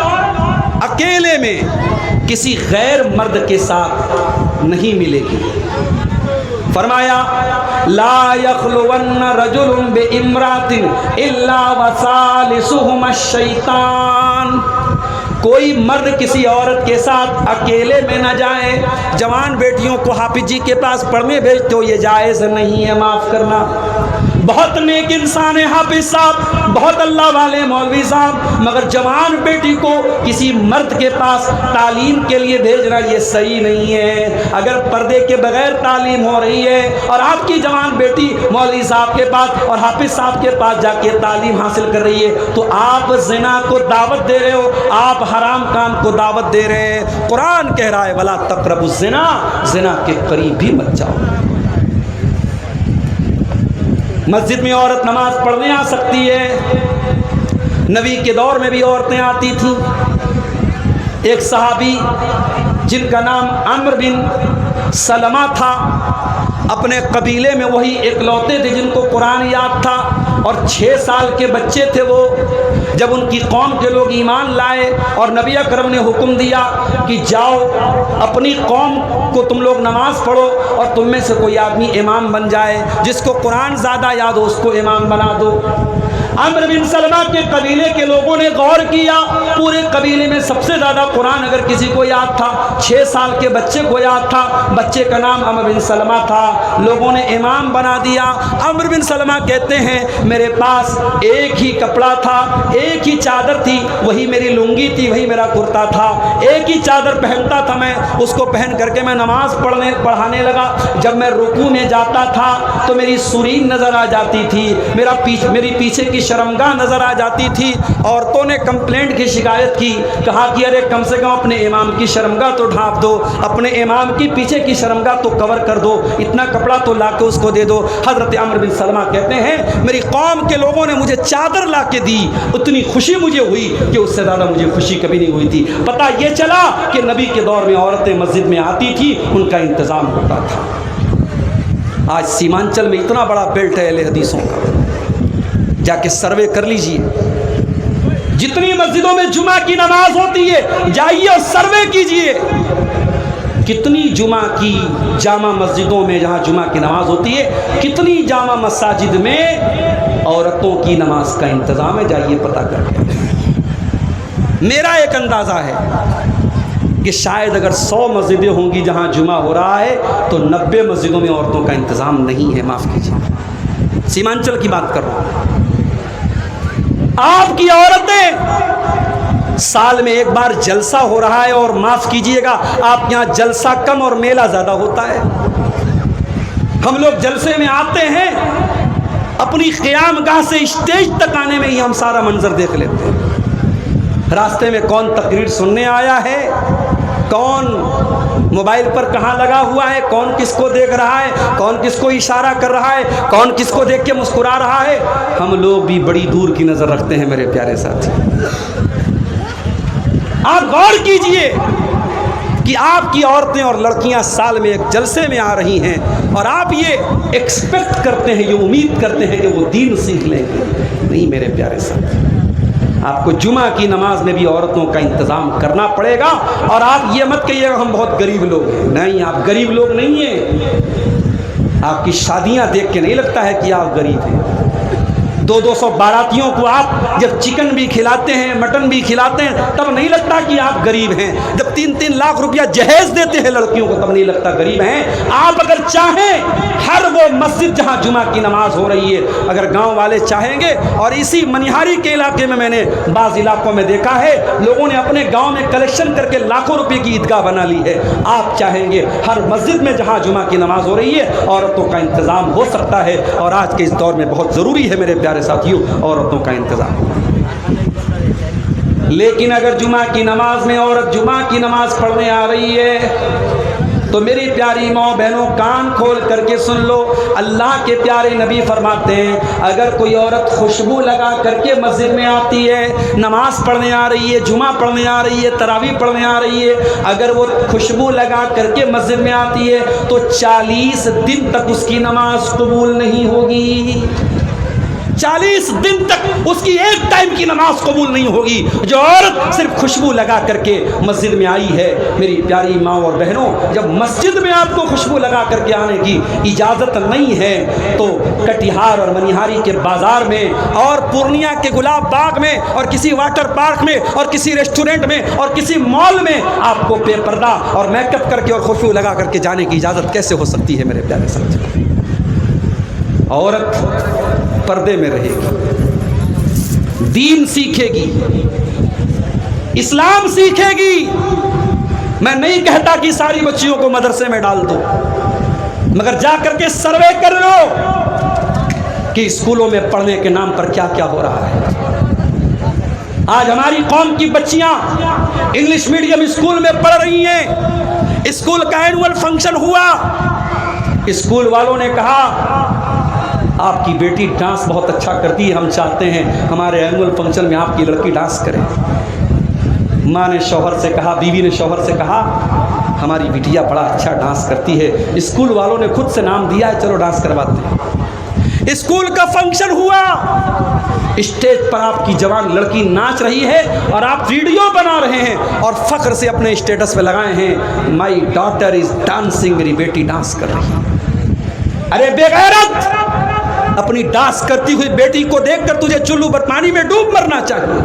अकेले में किसी गैर मर्द के साथ नहीं मिलेगी। फरमाया ला यख्लुवन्न रजुलुन बिइम्रातिन इल्ला वसालिसुहुमा शैतान, कोई मर्द किसी औरत के साथ अकेले में न जाए। जवान बेटियों को हाफिज जी के पास पढ़ने भेजते हो, ये जायज़ नहीं है, माफ़ करना। बहुत नेक इंसान है हाफिज साहब, बहुत अल्लाह वाले मौलवी साहब, मगर जवान बेटी को किसी मर्द के पास तालीम के लिए भेजना ये सही नहीं है। अगर पर्दे के बगैर तालीम हो रही है और आपकी जवान बेटी मौलवी साहब के पास और हाफिज साहब के पास जाके तालीम हासिल कर रही है तो आप ज़िना को दावत दे रहे हो, आप हराम काम को दावत दे रहे हैं। कुरान कह रहा है वला तक़रबुज़्ज़िना, ज़िना के करीब भी मत जाओ। मस्जिद में औरत नमाज पढ़ने आ सकती है, नबी के दौर में भी औरतें आती थीं। एक सहाबी जिनका नाम अम्र बिन सलमा था, अपने कबीले में वही इकलौते थे जिनको कुरान याद था। और 6 साल के बच्चे थे वो, जब उनकी कौम के लोग ईमान लाए और नबी अकरम ने हुक्म दिया कि जाओ अपनी कौम को तुम लोग नमाज पढ़ो और तुम में से कोई आदमी इमाम बन जाए, जिसको कुरान ज़्यादा याद हो उसको इमाम बना दो। अम्र बिन सलमा के कबीले के लोगों ने गौर किया, पूरे कबीले में सबसे ज़्यादा कुरान अगर किसी को याद था 6 साल के बच्चे को याद था। बच्चे का नाम अम्र बिन सलमा था। लोगों ने इमाम बना दिया। अम्र बिन सलमा कहते हैं मेरे पास एक ही कपड़ा था, एक ही चादर थी, वही मेरी लुंगी थी, वही मेरा कुर्ता था। एक ही चादर पहनता था मैं, उसको पहन करके मैं नमाज पढ़ाने लगा। जब मैं रुकू में जाता था तो मेरी सुरीन नज़र आ जाती थी, मेरी पीछे की शर्मगाह नज़र आ जाती थी। औरतों ने कंप्लेंट की शिकायत की, कहा कि अरे कम से कम अपने इमाम की शर्मगाह तो ढाँप दो, अपने इमाम की पीछे की शर्मगाह तो कवर कर दो, इतना कपड़ा तो ला के उसको दे दो। हज़रत अम्र बिन सलमा कहते हैं मेरी कौम के लोगों ने मुझे चादर ला के दी, उतनी खुशी मुझे हुई कि उससे ज़्यादा मुझे खुशी कभी नहीं हुई थी। पता ये चला कि नबी के दौर में औरतें मस्जिद में आती थी, उनका इंतज़ाम होता था। आज सीमांचल में इतना बड़ा बेल्ट है अहले हदीसों का, जाके सर्वे कर लीजिए। जितनी मस्जिदों में जुमा की नमाज होती है जाइए और सर्वे कीजिए, कितनी जुमा की जामा मस्जिदों में जहाँ जुमा की नमाज होती है, कितनी जामा मसाजिद में औरतों की नमाज का इंतज़ाम है, जाइए पता करके। मेरा एक अंदाज़ा है कि शायद अगर 100 मस्जिदें होंगी जहाँ जुमा हो रहा है तो 90 मस्जिदों में औरतों का इंतज़ाम नहीं है। माफ़ कीजिए, सीमांचल की बात कर रहा हूँ। आपकी औरतें साल में एक बार जलसा हो रहा है और माफ़ कीजिएगा आप यहाँ जलसा कम और मेला ज़्यादा होता है। हम लोग जलसे में आते हैं, अपनी क़यामगाह से स्टेज तक आने में ही हम सारा मंजर देख लेते हैं। रास्ते में कौन तकरीर सुनने आया है, कौन मोबाइल पर कहाँ लगा हुआ है, कौन किसको देख रहा है, कौन किसको इशारा कर रहा है, कौन किसको देख के मुस्कुरा रहा है, हम लोग भी बड़ी दूर की नज़र रखते हैं मेरे प्यारे साथी। आप गौर कीजिए कि आपकी औरतें और लड़कियां साल में एक जलसे में आ रही हैं और आप ये एक्सपेक्ट करते हैं, ये उम्मीद करते हैं कि वो दीन सीख लेंगे। नहीं मेरे प्यारे साथी, आपको जुमा की नमाज में भी औरतों का इंतज़ाम करना पड़ेगा। और आप ये मत कहिएगा हम बहुत गरीब लोग हैं, नहीं आप गरीब लोग नहीं हैं। आपकी शादियां देख के नहीं लगता है कि आप गरीब हैं। 200 बारातियों को आप जब चिकन भी खिलाते हैं, मटन भी खिलाते हैं, तब नहीं लगता कि आप गरीब हैं। जब 3-3 लाख रुपया जहेज देते हैं लड़कियों को, तब नहीं लगता गरीब हैं। आप अगर चाहें हर वो मस्जिद जहां जुमा की नमाज हो रही है, अगर गांव वाले चाहेंगे, और इसी मनिहारी के इलाके में मैंने बाज़ इलाकों में देखा है लोगों ने अपने गाँव में कलेक्शन करके लाखों रुपये की ईदगाह बना ली है। आप चाहेंगे हर मस्जिद में जहाँ जुमा की नमाज हो रही है औरतों का इंतज़ाम हो सकता है। और आज के इस दौर में बहुत ज़रूरी है मेरे प्यारे साथियों औरतों का इंतज़ाम। लेकिन अगर जुमा की नमाज में औरत जुमा की नमाज पढ़ने आ रही है तो मेरी प्यारी माँ बहनों कान खोल करके सुन लो, अल्लाह के प्यारे नबी फरमाते हैं अगर कोई औरत खुशबू लगा करके मस्जिद में आती है, नमाज पढ़ने आ रही है, जुमा पढ़ने आ रही है, तरावी पढ़ने आ रही है, अगर वो खुशबू लगा करके मस्जिद में आती है तो 40 दिन तक उसकी नमाज कबूल नहीं होगी। 40 दिन तक उसकी एक टाइम की नमाज कबूल नहीं होगी। जो औरत सिर्फ खुशबू लगा करके मस्जिद में आई है, मेरी प्यारी माँ और बहनों, जब मस्जिद में आपको खुशबू लगा करके आने की इजाज़त नहीं है तो कटिहार और मनिहारी के बाज़ार में और पूर्णिया के गुलाब बाग में और किसी वाटर पार्क में और किसी रेस्टोरेंट में और किसी मॉल में आपको बेपर्दा और मेकअप करके और खुशबू लगा करके जाने की इजाज़त कैसे हो सकती है मेरे प्यारे साथी। औरत पर्दे में रहेगी, दीन सीखेगी, इस्लाम सीखेगी। मैं नहीं कहता कि सारी बच्चियों को मदरसे में डाल दो, मगर जा करके सर्वे कर लो कि स्कूलों में पढ़ने के नाम पर क्या क्या हो रहा है। आज हमारी कौम की बच्चियां इंग्लिश मीडियम स्कूल में पढ़ रही हैं। स्कूल का एनुअल फंक्शन हुआ, स्कूल वालों ने कहा आपकी बेटी डांस बहुत अच्छा करती है, हम चाहते हैं हमारे एनुअल फंक्शन में आपकी लड़की डांस करे। माँ ने शौहर से कहा, बीवी ने शौहर से कहा हमारी बिटिया बड़ा अच्छा डांस करती है, स्कूल वालों ने खुद से नाम दिया है, चलो डांस करवाते हैं। स्कूल का फंक्शन हुआ, स्टेज पर आपकी जवान लड़की नाच रही है और आप वीडियो बना रहे हैं और फख्र से अपने स्टेटस पे लगाए हैं, माई डॉटर इज डांसिंग, मेरी बेटी डांस कर रही है। अरे बेगैरत, अपनी डांस करती हुई बेटी को देखकर तुझे चुल्लू बदपानी में डूब मरना चाहिए।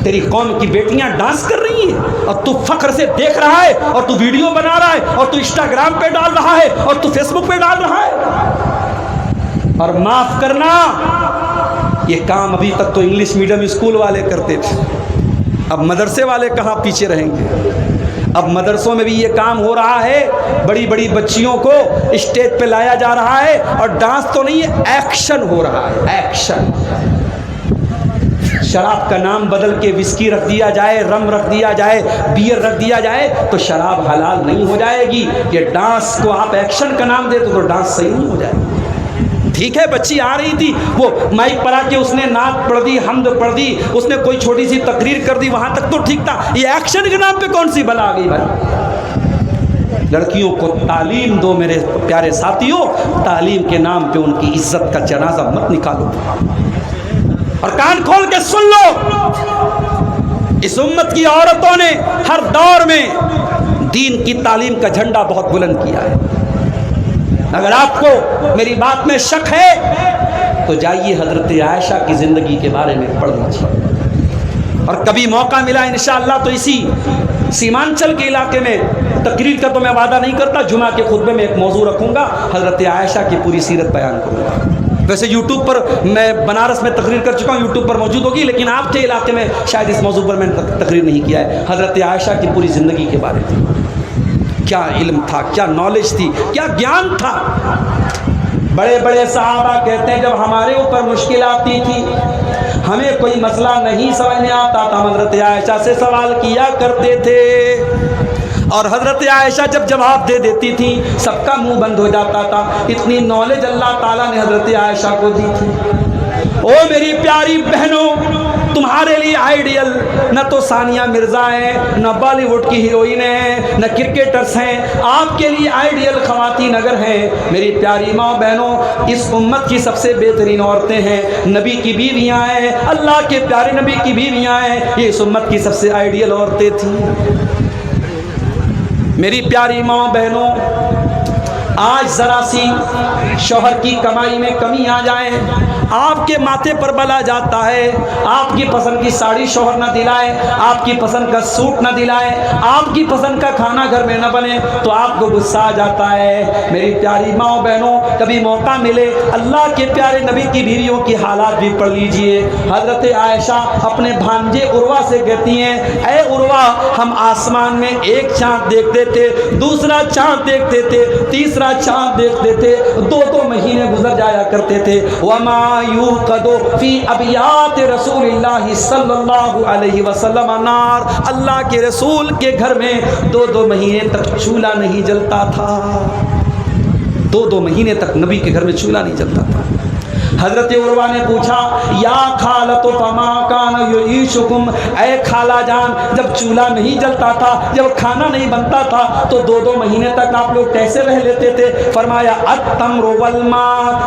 तेरी कौम की बेटियां डांस कर रही हैं और तू फख्र से देख रहा है और तू वीडियो बना रहा है और तू इंस्टाग्राम पे डाल रहा है और तू फेसबुक पे डाल रहा है। और माफ करना, ये काम अभी तक तो इंग्लिश मीडियम स्कूल वाले करते थे, अब मदरसे वाले कहाँ पीछे रहेंगे। अब मदरसों में भी ये काम हो रहा है, बड़ी बड़ी बच्चियों को स्टेज पे लाया जा रहा है और डांस तो नहीं है, एक्शन हो रहा है, एक्शन। शराब का नाम बदल के विस्की रख दिया जाए, रम रख दिया जाए, बियर रख दिया जाए तो शराब हलाल नहीं हो जाएगी। ये डांस को आप एक्शन का नाम दे तो डांस सही नहीं हो जाएगी। ठीक है, बच्ची आ रही थी, वो माइक पर आके उसने नात पढ़ दी, हमद पढ़ दी, उसने कोई छोटी सी तकरीर कर दी, वहां तक तो ठीक था। ये एक्शन के नाम पे कौन सी बला आ गई भाई। लड़कियों को तालीम दो मेरे प्यारे साथियों, तालीम के नाम पे उनकी इज्जत का जनाजा मत निकालो। और कान खोल के सुन लो, इस उम्मत की औरतों ने हर दौर में दीन की तालीम का झंडा बहुत बुलंद किया है। अगर आपको मेरी बात में शक है तो जाइए हजरत आयशा की जिंदगी के बारे में पढ़ लीजिए। और कभी मौका मिला इंशाअल्लाह तो इसी सीमांचल के इलाके में, तकरीर का तो मैं वादा नहीं करता, जुमा के खुतबे में एक मौजू रखूंगा, हजरत आयशा की पूरी सीरत बयान करूंगा। वैसे यूट्यूब पर मैं बनारस में तकरीर कर चुका हूँ, यूट्यूब पर मौजूद होगी, लेकिन आपके इलाके में शायद इस मौजू पर मैंने तकरीर नहीं किया है। हजरत आयशा की पूरी ज़िंदगी के बारे में, क्या इल्म था, क्या नॉलेज थी, क्या ज्ञान था। बड़े बड़े सहाबा कहते हैं जब हमारे ऊपर मुश्किल आती थी, हमें कोई मसला नहीं समझ में आता था, हजरत आयशा से सवाल किया करते थे और हजरत आयशा जब जवाब दे देती थी सबका मुंह बंद हो जाता था। इतनी नॉलेज अल्लाह ताला ने हजरत आयशा को दी थी। ओ मेरी प्यारी बहनों, तुम्हारे लिए आइडियल न तो सानिया मिर्ज़ा है, न बॉलीवुड की हीरोइन है, न क्रिकेटर्स हैं, आपके लिए आइडियल ख़वातीन अगर हैं, मेरी प्यारी माँ बहनों, इस उम्मत की सबसे बेहतरीन औरतें हैं, नबी की बीवियाँ हैं, अल्लाह के प्यारे नबी की बीवियाँ हैं, ये इस उम्मत की सबसे आइडियल औरतें थीं। मेरी प्यारी माँ बहनों, आज ज़रा सी शौहर की कमाई में कमी आ जाए, आपके माथे पर बला जाता है, आपकी पसंद की साड़ी शौहर न दिलाए, आपकी पसंद का सूट न दिलाए, आपकी पसंद का खाना घर में न बने तो आपको गुस्सा आ जाता है। मेरी प्यारी माँ बहनों, कभी मौका मिले अल्लाह के प्यारे नबी की बीवियों की हालात भी पढ़ लीजिए। हज़रत आयशा अपने भांजे उर्वा से कहती हैं, ऐ उर्वा, हम आसमान में एक चाँद देखते थे, दूसरा चाँद देखते थे, तीसरा चाँद देखते थे, 2 महीने गुजर जाया करते थे। वमा यूक़दु फी अबियात रसूलिल्लाह सल्लल्लाहु अलैहि वसल्लम नार, अल्लाह के रसूल के घर में 2 महीने तक चूल्हा नहीं जलता था। 2 महीने तक नबी के घर में चूल्हा नहीं जलता था। हजरत उर्वा ने पूछा, या खालतो फमा कान युईशुकुम, ऐ खाला जान, जब चूल्हा नहीं जलता था, जब खाना नहीं बनता था तो 2 महीने तक आप लोग कैसे रह लेते थे? फरमाया, अत्तम्र वल मा,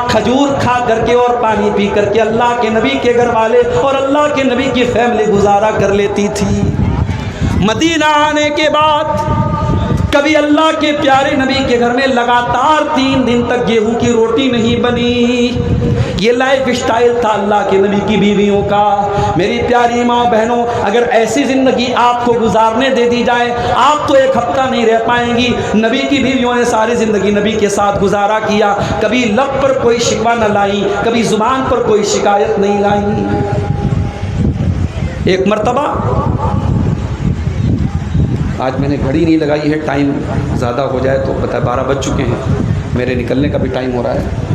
खजूर खा करके और पानी पी करके अल्लाह के नबी के घर वाले और अल्लाह के नबी की फैमिली गुजारा कर लेती थी। मदीना आने के बाद कभी अल्लाह के प्यारे नबी के घर में लगातार 3 दिन तक गेहूं की रोटी नहीं बनी। ये लाइफ स्टाइल था अल्लाह के नबी की बीवियों का। मेरी प्यारी माँ बहनों, अगर ऐसी ज़िंदगी आपको गुजारने दे दी जाए, आप तो 1 हफ्ता नहीं रह पाएंगी। नबी की बीवियों ने सारी ज़िंदगी नबी के साथ गुजारा किया, कभी लब पर कोई शिकवा न लाई, कभी ज़ुबान पर कोई शिकायत नहीं लाई। एक मर्तबा, आज मैंने घड़ी नहीं लगाई है, टाइम ज़्यादा हो जाए तो पता है 12 बज चुके हैं, मेरे निकलने का भी टाइम हो रहा है।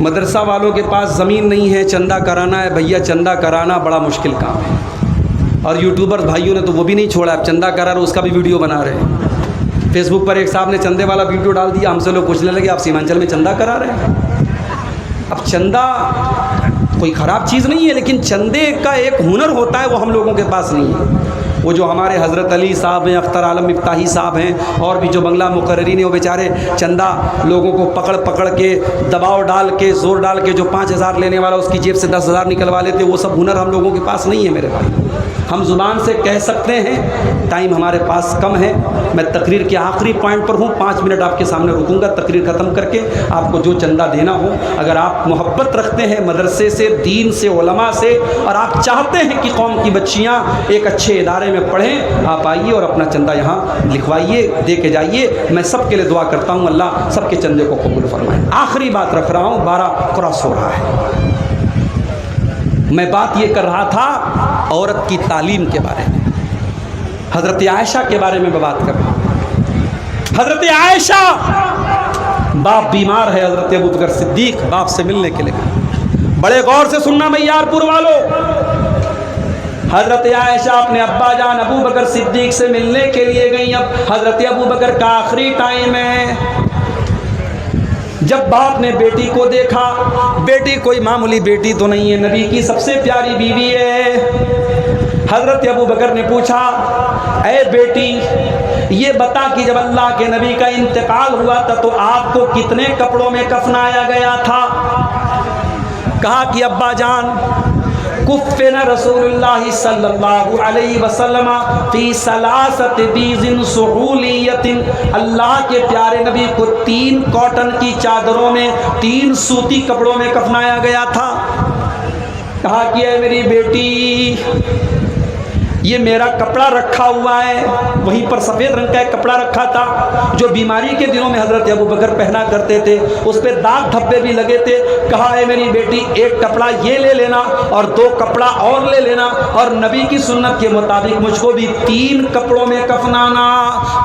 मदरसा वालों के पास ज़मीन नहीं है, चंदा कराना है, भैया चंदा कराना बड़ा मुश्किल काम है। और यूट्यूबर भाइयों ने तो वो भी नहीं छोड़ा, अब चंदा करा रहे, उसका भी वीडियो बना रहे हैं। फेसबुक पर एक साहब ने चंदे वाला वीडियो डाल दिया, हमसे लोग पूछने लगे, आप सीमांचल में चंदा करा रहे हैं? अब चंदा कोई ख़राब चीज़ नहीं है, लेकिन चंदे का एक हुनर होता है, वो हम लोगों के पास नहीं है। वो जो हमारे हज़रत अली साहब हैं, अख्तर आलम इफ्ताही साहब हैं, और भी जो बंगला मुकर्रिरीन हैं, वो बेचारे चंदा लोगों को पकड़ पकड़ के दबाव डाल के ज़ोर डाल के जो 5,000 लेने वाला उसकी जेब से 10,000 निकलवा लेते, वो सब हुनर हम लोगों के पास नहीं है मेरे भाई। हम ज़ुबान से कह सकते हैं, टाइम हमारे पास कम है। मैं तकरीर के आखिरी पॉइंट पर हूँ, 5 मिनट आपके सामने रुकूंगा तकरीर ख़त्म करके। आपको जो चंदा देना हो, अगर आप मोहब्बत रखते हैं मदरसे से, दीन से, उलमा से, और आप चाहते हैं कि कौम की बच्चियाँ एक अच्छे इदारे में पढ़ें, आप आइए और अपना चंदा यहाँ लिखवाइए, दे के जाइए। मैं सबके लिए दुआ करता हूँ, अल्लाह सबके चंदे को कबूल फरमाए। आखिरी बात रख रहा हूँ, 12 क्रॉस हो रहा है। मैं बात ये कर रहा था औरत की तालीम के बारे में, हज़रत आयशा के बारे में मैं बात कर रहा हूँ। हज़रत आयशा, बाप बीमार है, हज़रत अबू बकर सिद्दीक बाप से मिलने के लिए। बड़े गौर से सुनना मैयारपुर वालों, हज़रत आयशा अपने अब्बा जान अबू बकर सिद्दीक से मिलने के लिए गई। अब हज़रत अबू बकर का आखिरी टाइम है। जब बाप ने बेटी को देखा, बेटी कोई मामूली बेटी तो नहीं है, नबी की सबसे प्यारी बीवी है। हज़रत अबू बकर ने पूछा, ऐ बेटी ये बता कि जब अल्लाह के नबी का इंतकाल हुआ था तो आपको कितने कपड़ों में कफनाया गया था? कहा कि अब्बा जान, कुफ़िना रसूलुल्लाह सल्लल्लाहु अलैहि वसल्लम फी सलासत बीज़िन सुहूलियतिन, अल्लाह के प्यारे नबी को 3 कॉटन की चादरों में, 3 सूती कपड़ों में कफनाया गया था। कहा कि ऐ मेरी बेटी, ये मेरा कपड़ा रखा हुआ है, वहीं पर सफ़ेद रंग का एक कपड़ा रखा था जो बीमारी के दिनों में हज़रत अबू बकर पहना करते थे, उस पर दाग धब्बे भी लगे थे। कहा है मेरी बेटी, एक कपड़ा ये ले लेना और 2 कपड़ा और ले लेना, और नबी की सुन्नत के मुताबिक मुझको भी 3 कपड़ों में कफनाना।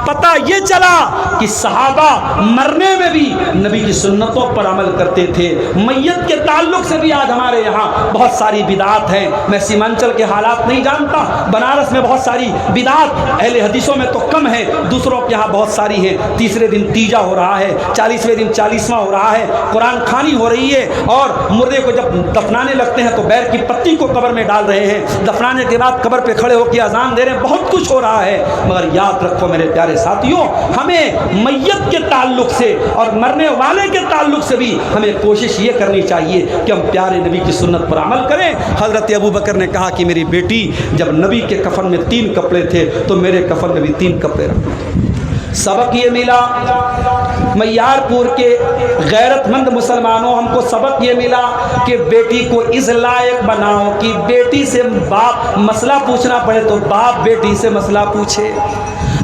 पता ये चला कि सहाबा मरने में भी नबी की सुन्नतों पर अमल करते थे। मैयत के ताल्लुक से भी आज हमारे यहाँ बहुत सारी बिदात हैं। मैं सीमांचल के हालात नहीं जानता, बनारस में बहुत सारी बिदात अहले हदीसों में तो कम है, दूसरों के यहाँ बहुत सारी है। तीसरे दिन तीजा हो रहा है, 40वें दिन 40वां हो रहा है, कुरान खानी हो रही है, और मुर्दे को जब दफनाने लगते हैं तो बैर की पत्ती को कब्र में डाल रहे हैं, दफनाने के बाद कब्र पे खड़े होकर अजान दे रहे हैं, बहुत कुछ हो रहा है। मगर याद रखो मेरे प्यारे साथियों, हमें मैयत के ताल्लुक से और मरने वाले के ताल्लुक से भी हमें कोशिश ये करनी चाहिए कि हम प्यारे नबी की सुन्नत पर अमल करें। हज़रत अबू बकर ने कहा कि मेरी बेटी, जब नबी के कफन में 3 कपड़े थे तो मेरे कफन में भी 3 कपड़े रखे। सबक ये मिला, मैयारपुर के गैरतमंद मुसलमानों, हमको सबक ये मिला कि बेटी को इस लायक बनाओ कि बेटी से बाप मसला पूछना पड़े तो बाप बेटी से मसला पूछे।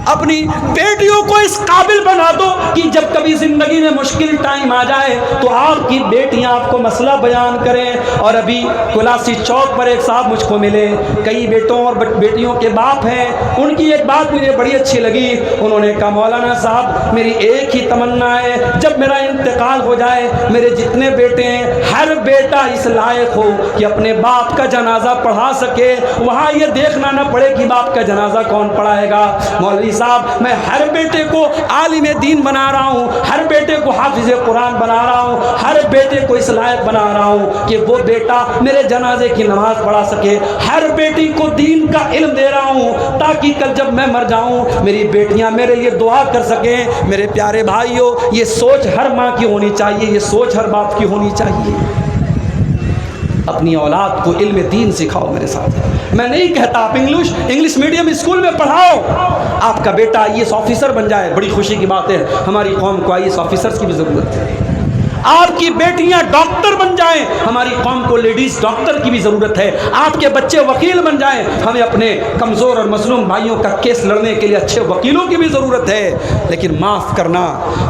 अपनी बेटियों को इस काबिल बना दो कि जब कभी ज़िंदगी में मुश्किल टाइम आ जाए तो आपकी बेटियां आपको मसला बयान करें। और अभी कुलासी चौक पर एक साहब मुझको मिले, कई बेटों और बेटियों के बाप हैं, उनकी एक बात मुझे बड़ी अच्छी लगी। उन्होंने कहा, मौलाना साहब मेरी एक ही तमन्ना है, जब मेरा इंतकाल हो जाए मेरे जितने बेटे हैं हर बेटा इस लायक हो कि अपने बाप का जनाजा पढ़ा सके, वहाँ ये देखना न पड़े कि बाप का जनाजा कौन पढ़ाएगा। मौलवी साहब, मैं हर बेटे को आलिम दीन बना रहा हूँ, हर बेटे को हाफिज कुरान बना रहा हूँ, हर बेटे को इस लायक बना रहा हूँ कि वो बेटा मेरे जनाजे की नमाज पढ़ा सके, हर बेटी को दीन का इल्म दे रहा हूँ ताकि कल जब मैं मर जाऊँ मेरी बेटियाँ मेरे लिए दुआ कर सकें। मेरे प्यारे भाइयों, ये सोच हर माँ की होनी चाहिए, ये सोच हर बाप की होनी चाहिए। अपनी औलाद को इल्म दीन सिखाओ। मेरे साथ मैं नहीं कहता आप इंग्लिश मीडियम स्कूल में पढ़ाओ, आपका बेटा IAS ऑफिसर बन जाए, बड़ी खुशी की बात है। हमारी कौम को IAS ऑफिसर्स की भी ज़रूरत है। आपकी बेटियां डॉक्टर बन जाएं, हमारी कौम को लेडीज़ डॉक्टर की भी ज़रूरत है। आपके बच्चे वकील बन जाएं, हमें अपने कमज़ोर और मज़लूम भाइयों का केस लड़ने के लिए अच्छे वकीलों की भी ज़रूरत है। लेकिन माफ़ करना,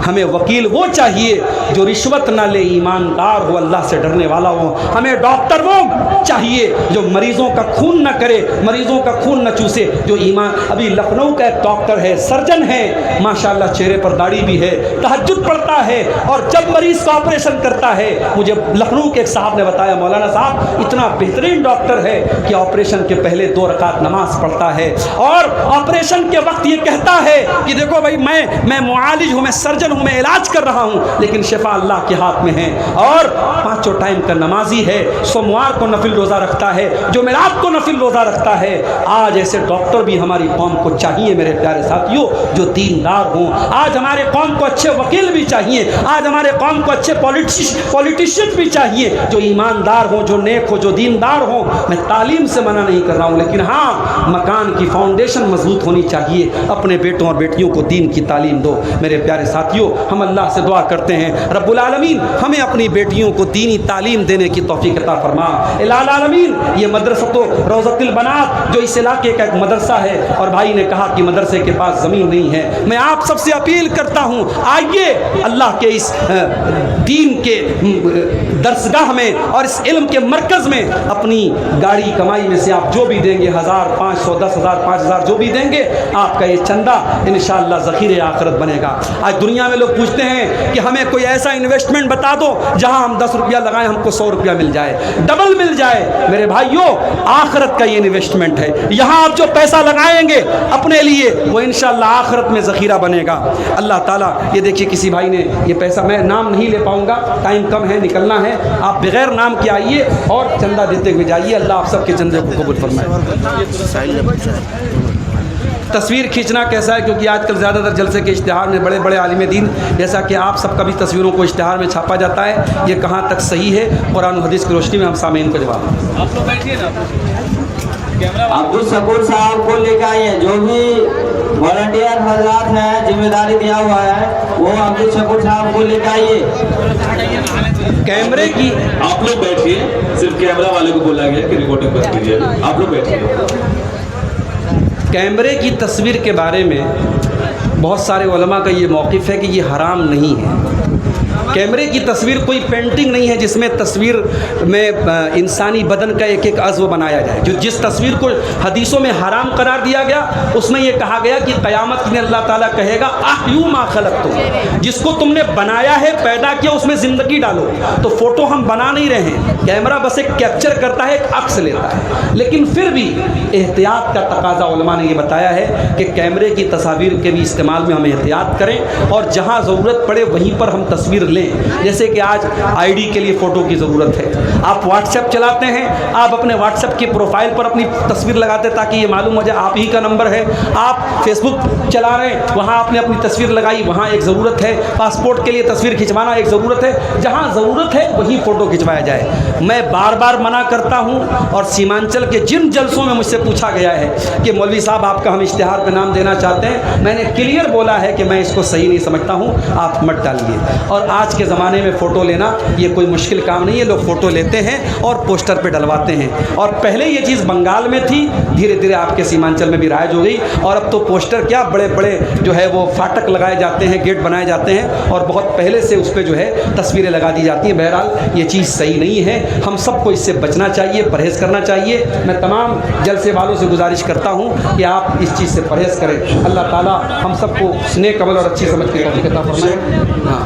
हमें वकील वो चाहिए जो रिश्वत ना ले, ईमानदार हो, अल्लाह से डरने वाला हो। हमें डॉक्टर वो चाहिए जो मरीज़ों का खून न करे, मरीज़ों का खून न चूसे, जो ईमान। अभी लखनऊ का एक डॉक्टर है, सर्जन है, माशाल्लाह चेहरे पर दाढ़ी भी है, तहज्जुद पढ़ता है, और जब मरीज़ का ऑपरेशन करता है। मुझे लखनऊ के एक साहब ने बताया, मौलाना साहब इतना बेहतरीन डॉक्टर है कि ऑपरेशन के पहले 2 रकात नमाज पढ़ता है और ऑपरेशन के वक्त ये कहता है कि देखो भाई मैं मुआलिज हूँ, मैं सर्जन हूँ, मैं इलाज कर रहा हूँ, लेकिन शिफा अल्लाह के हाथ में है। और 5 टाइम का नमाजी है, सोमवार को नफिल रोज़ा रखता है, जुमेरात को नफिल रोज़ा रखता है। आज ऐसे डॉक्टर भी हमारी कौम को चाहिए मेरे प्यारे साथियों, जो दीनदार हों। आज हमारे कौम को अच्छे वकील भी चाहिए, आज हमारे कौम को अच्छे पॉलिटिशियन भी चाहिए, जो ईमानदार हों, जो नेक हो, जो दीनदार हों। मैं तालीम से मना नहीं कर रहा हूँ, लेकिन हाँ, मकान की फाउंडेशन मजबूत होनी चाहिए। अपने बेटों और बेटियों को दीन की तालीम दो। मेरे प्यारे साथियों, हम अल्लाह से दुआ करते हैं रब्बुल आलमीन हमें अपनी बेटियों को दीनी तालीम देने की तौफीक अता फरमा। इलाल आलमीन, ये मदरसा तो रोज़तुल बनात जो इस इलाके का एक मदरसा है, और भाई ने कहा कि मदरसे के पास ज़मीन नहीं है। मैं आप सबसे अपील करता हूँ, आइए अल्लाह के इस दीन के दरसगाह में और इस इल्म के मरकज़ में अपनी गाड़ी कमाई में से आप जो भी देंगे, 1000, 500, 10,000, 5,000 जो भी देंगे, आपका ये चंदा इंशाअल्लाह ज़ख़ीरे आखिरत बनेगा। आज दुनिया में लोग पूछते हैं कि हमें कोई ऐसा इन्वेस्टमेंट बता दो जहां हम 10 रुपया लगाएं हमको 100 रुपया मिल जाए, डबल मिल जाए। मेरे भाइयों, आखिरत का ये इन्वेस्टमेंट है। यहाँ आप जो पैसा लगाएंगे अपने लिए, वो इंशाअल्लाह आखिरत में ज़ख़ीरा बनेगा। अल्लाह ताला, ये देखिए किसी भाई ने ये पैसा, मैं नाम नहीं ले पाऊँगा, टाइम कम है, निकलना है, आप बग़ैर नाम के आइए और चंदा देते हुए जाइए। अल्लाह आप सबके चंदे को कबूल फरमाए। तस्वीर खींचना कैसा है, क्योंकि आजकल ज़्यादातर जलसे के इश्तिहार में बड़े बड़े आलिम दीन, जैसा कि आप सबका भी तस्वीरों को इश्तिहार में छापा जाता है, ये कहाँ तक सही है? कुरान और हदीस की रोशनी में हम सामीन को जवाब। आप लोग बैठिए ना, अब्दुल शकूर साहब को लेकर आइए। जो भी वॉलंटियर हजरात हैं, जिम्मेदारी दिया हुआ है, वो अब्दुल शकूर साहब को लेकर आइए। कैमरे की, आप लोग बैठिए, सिर्फ कैमरा वाले को बोला गया कि रिकॉर्डिंग बंद कीजिए। आप लोग बैठिए। कैमरे की तस्वीर के बारे में बहुत सारे उलमा का ये मौक़िफ़ है कि ये हराम नहीं है। कैमरे की तस्वीर कोई पेंटिंग नहीं है जिसमें तस्वीर में इंसानी बदन का एक एक अज़्व बनाया जाए। जो जिस तस्वीर को हदीसों में हराम करार दिया गया, उसमें यह कहा गया कि क़यामत में अल्लाह ताला कहेगा अह्यू मा खलक़तुम, जिसको तुमने बनाया है, पैदा किया, उसमें ज़िंदगी डालो। तो फ़ोटो हम बना नहीं रहे हैं, कैमरा बस एक कैप्चर करता है, एक अक्स लेता है। लेकिन फिर भी एहतियात का तकाज़ा उलमा ने यह बताया है कि कैमरे की तस्वीर के भी इस्तेमाल में हम एहतियात करें, और जहाँ ज़रूरत पड़े वहीं पर हम तस्वीर लें। जैसे कि आज आईडी के लिए फ़ोटो की ज़रूरत है, आप व्हाट्सएप चलाते हैं, आप अपने व्हाट्सएप की प्रोफाइल पर अपनी तस्वीर लगाते हैं ताकि ये मालूम हो जाए आप ही का नंबर है। आप फेसबुक चला रहे हैं, वहाँ आपने अपनी तस्वीर लगाई, वहाँ एक ज़रूरत है। पासपोर्ट के लिए तस्वीर खिंचवाना एक ज़रूरत है, जहाँ ज़रूरत है वहीं फ़ोटो खिंचवाया जाए। मैं बार बार मना करता हूँ, और सीमांचल के जिन जलसों में मुझसे पूछा गया है कि मौलवी साहब आपका हम इश्तिहार पर नाम देना चाहते हैं, मैंने क्लियर बोला है कि मैं इसको सही नहीं समझता हूँ, आप मत डालिए। और आज के ज़माने में फ़ोटो लेना ये कोई मुश्किल काम नहीं है, लोग फ़ोटो लेते हैं और पोस्टर पे डलवाते हैं। और पहले ये चीज़ बंगाल में थी, धीरे धीरे आपके सीमांचल में भी राइज हो गई, और अब तो पोस्टर क्या बड़े बड़े जो है वो फाटक लगाए जाते हैं, गेट बनाए जाते हैं, और बहुत पहले से उस पर जो है तस्वीरें लगा दी जाती हैं। बहरहाल ये चीज़ सही नहीं है, हम सबको इससे बचना चाहिए, परहेज़ करना चाहिए। मैं तमाम जलसे वालों से गुजारिश करता हूँ कि आप इस चीज़ से परहेज़ करें। अल्लाह ताला हम सबको नेक अमल और अच्छी समझ के तौफीक अता फरमाए। हाँ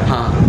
हाँ।